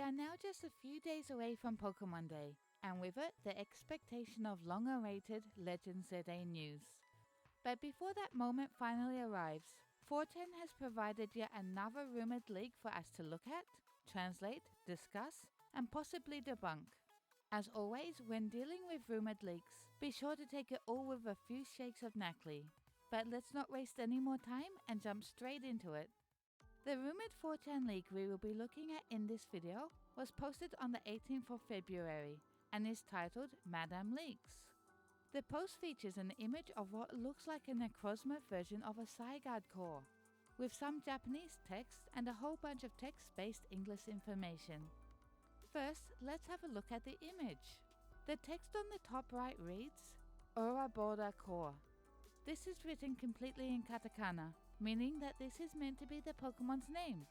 are now just a few days away from Pokemon Day, and with it, the expectation of long-awaited Legend ZA news. But before that moment finally arrives, 4chan has provided yet another rumored leak for us to look at, translate, discuss, and possibly debunk. As always, when dealing with rumored leaks, be sure to take it all with a few shakes of knackly. But let's not waste any more time and jump straight into it. The rumored 4chan leak we will be looking at in this video was posted on the 18th of February and is titled Madame Leaks. The post features an image of what looks like a Necrozma version of a Zygarde core, with some Japanese text and a whole bunch of text-based English information. First, let's have a look at the image. The text on the top right reads, Auraboda core. This is written completely in katakana, meaning that this is meant to be the Pokemon's name.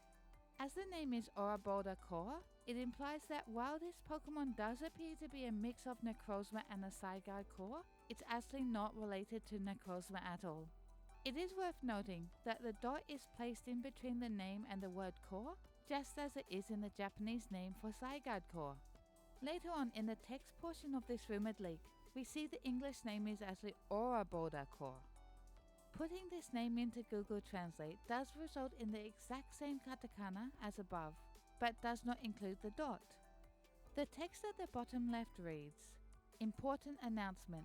As the name is Auraboda core, it implies that while this Pokemon does appear to be a mix of Necrozma and a Zygarde core, it's actually not related to Necrozma at all. It is worth noting that the dot is placed in between the name and the word core, just as it is in the Japanese name for Zygarde core. Later on in the text portion of this rumored leak, we see the English name is actually Auraboda core. Putting this name into Google Translate does result in the exact same katakana as above, but does not include the dot. The text at the bottom left reads, Important announcement,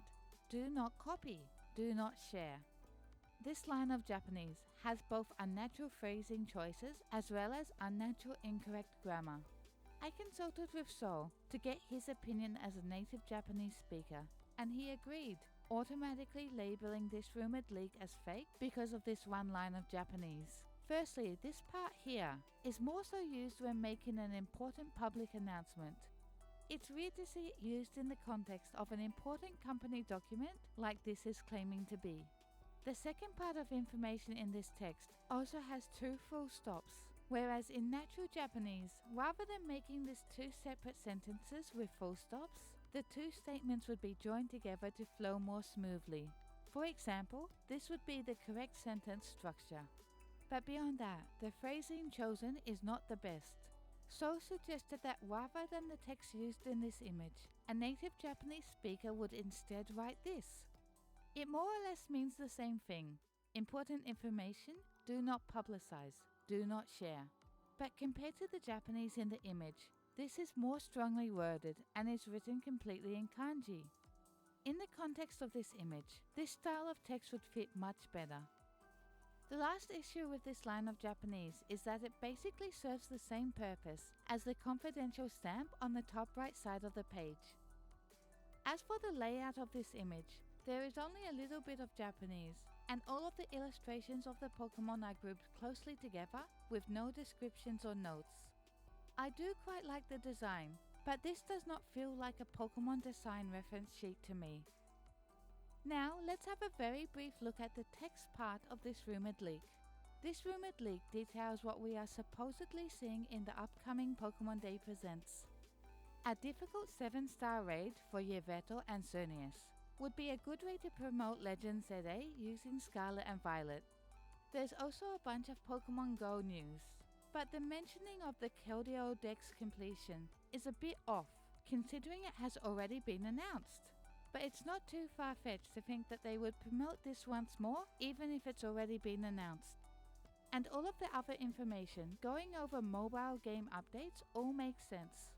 do not copy, do not share. This line of Japanese has both unnatural phrasing choices as well as unnatural incorrect grammar. I consulted with Sol to get his opinion as a native Japanese speaker, and he agreed, automatically labeling this rumored leak as fake because of this one line of Japanese. Firstly, this part here is more so used when making an important public announcement. It's weird to see it used in the context of an important company document like this is claiming to be. The second part of information in this text also has two full stops, whereas in natural Japanese, rather than making this two separate sentences with full stops, the two statements would be joined together to flow more smoothly. For example, this would be the correct sentence structure. But beyond that, the phrasing chosen is not the best. So suggested that rather than the text used in this image, a native Japanese speaker would instead write this. It more or less means the same thing. Important information, do not publicize, do not share. But compared to the Japanese in the image, this is more strongly worded and is written completely in kanji. In the context of this image, this style of text would fit much better. The last issue with this line of Japanese is that it basically serves the same purpose as the confidential stamp on the top right side of the page. As for the layout of this image, there is only a little bit of Japanese, and all of the illustrations of the Pokemon are grouped closely together with no descriptions or notes. I do quite like the design, but this does not feel like a Pokemon design reference sheet to me. Now let's have a very brief look at the text part of this rumored leak. This rumored leak details what we are supposedly seeing in the upcoming Pokemon Day Presents. A difficult 7-star raid for Yveltal and Xerneas would be a good way to promote Legend ZA using Scarlet and Violet. There's also a bunch of Pokemon Go news, but the mentioning of the Keldeo Dex completion is a bit off, considering it has already been announced. But it's not too far-fetched to think that they would promote this once more, even if it's already been announced. And all of the other information going over mobile game updates all makes sense.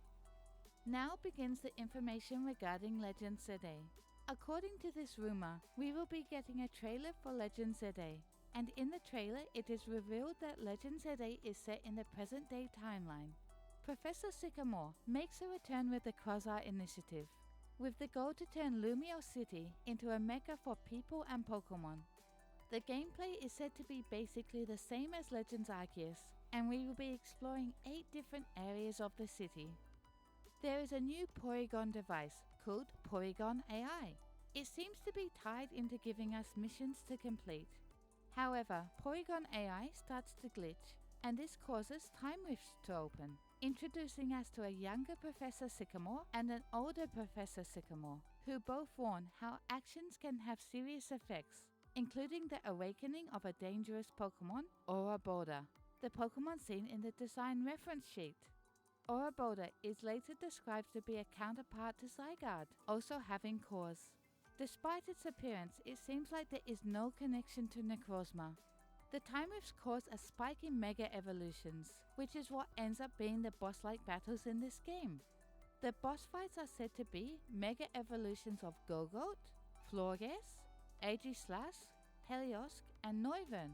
Now begins the information regarding Legend ZA. According to this rumor, we will be getting a trailer for Legend ZA, and in the trailer it is revealed that Legend ZA is set in the present-day timeline. Professor Sycamore makes a return with the Quasar Initiative, with the goal to turn Lumio City into a mecca for people and Pokemon. The gameplay is said to be basically the same as Legends Arceus, and we will be exploring 8 different areas of the city. There is a new Porygon device called Porygon AI. It seems to be tied into giving us missions to complete. However, Porygon AI starts to glitch, and this causes time rifts to open, introducing us to a younger Professor Sycamore and an older Professor Sycamore, who both warn how actions can have serious effects, including the awakening of a dangerous Pokemon, Auraboda, the Pokemon seen in the design reference sheet. Auraboda is later described to be a counterpart to Zygarde, also having cores. Despite its appearance, it seems like there is no connection to Necrozma. The time rifts cause a spike in Mega Evolutions, which is what ends up being the boss-like battles in this game. The boss fights are said to be Mega Evolutions of Gogoat, Florges, Aegislash, Helios, and Noivern.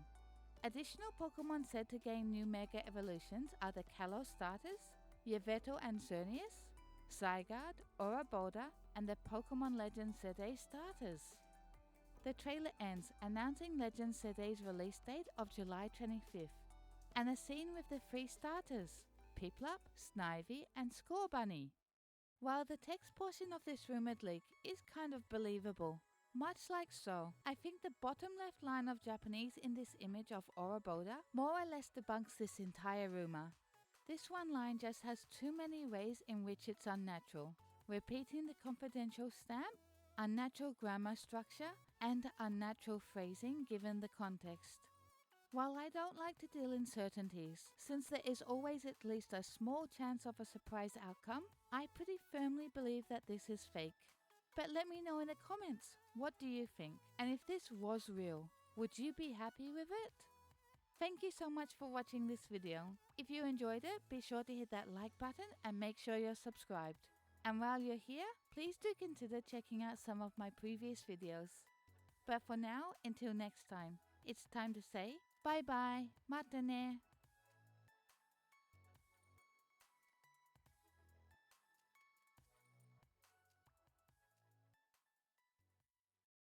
Additional Pokemon said to gain new Mega Evolutions are the Kalos starters, Yveltal and Xerneas, Zygarde, Auraboda, and the Pokemon Legends ZA starters. The trailer ends announcing Legends ZA's release date of July 25th, and a scene with the 3 starters, Piplup, Snivy, and Scorbunny. While the text portion of this rumored leak is kind of believable, much like so, I think the bottom left line of Japanese in this image of Auraboda more or less debunks this entire rumor. This one line just has too many ways in which it's unnatural, repeating the confidential stamp, unnatural grammar structure, and unnatural phrasing given the context. While I don't like to deal in certainties, since there is always at least a small chance of a surprise outcome, I pretty firmly believe that this is fake. But let me know in the comments, what do you think? And if this was real, would you be happy with it? Thank you so much for watching this video. If you enjoyed it, be sure to hit that like button and make sure you're subscribed. And while you're here, please do consider checking out some of my previous videos. But for now, until next time, it's time to say bye bye, matane.